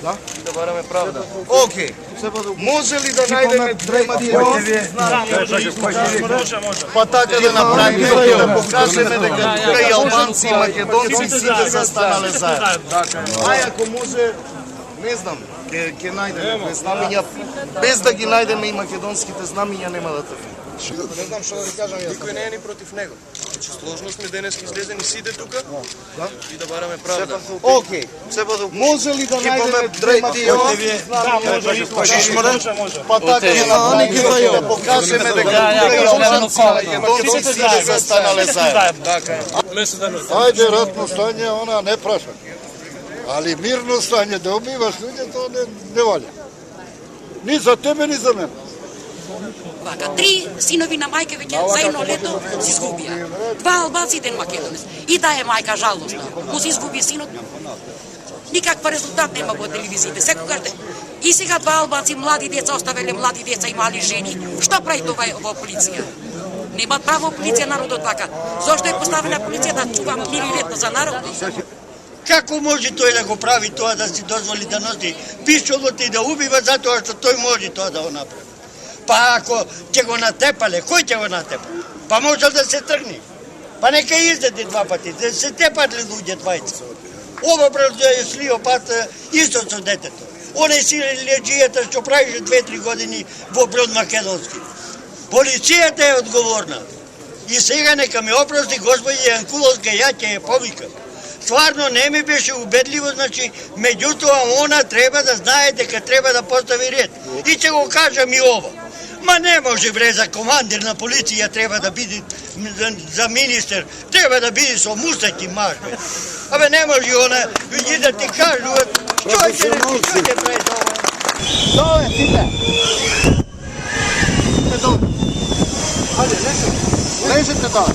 Да? Да бараме правда. Океј. Може ли да најдеме па така да направиме и да покажеме дека тука и албанци и македонци сите застанале заедно. Ај ако може, не знам, ќе најдеме знамиња, без да ги најдеме и македонските знамиња нема да трфиме. Не знам што да ви кажам јас. Никој не е ни против него. Значи сложно сме денес излезени сите тука и да бараме правда. Океј. Може ли да најдеме може. Па така да покажеме дека тука и албанци и македонци сите застанале заедно. Ајде, ратно стање, она не праша. Али мирно стање, да убиваш луѓе, тоа не валја. Ни за тебе, ни за мене. Вака, 3 синови на мајка веќе за едно лето се изгубија. 2 албанци и 1 македонец. И да е мајка жалостна, му се изгуби синот. Никаква резултат нема во телевизиите, секогаш. И сега 2 албанци, млади деца, оставеле млади деца и мали жени. Што прави това во полиција? Нема право полиција народот така. Зошто е поставена полиција да чува мир и ред за народот? Како може тој да го прави тоа, да си дозволи да носи пишолот и да убива затоа што тој може тоа да го направи? Па ако ќе го натепале, кој ќе го натепа? Па може да се тргне. Па нека издаде 2 пати, да се тепат ли луѓе двајца. Ова брзо е слио пат исто со детето. Оне си леđијата што правише 2-3 години во Брод Македонски. Полицијата е одговорна. И сега нека ме опрости господи Јанкуловска, ја ќе ја повикам. Стварно не ми беше убедливо, значи, меѓутоа она треба да знае дека треба да постави ред. И ќе го кажам и ова. Ма не може бре, за командир на полиција треба да биде, за министер, треба да биде со мусаки маж, бе. Абе не може она, види да ти кажуват, што ќе прави за ова? Доле, сите! Доле. Ајде, лежете доле.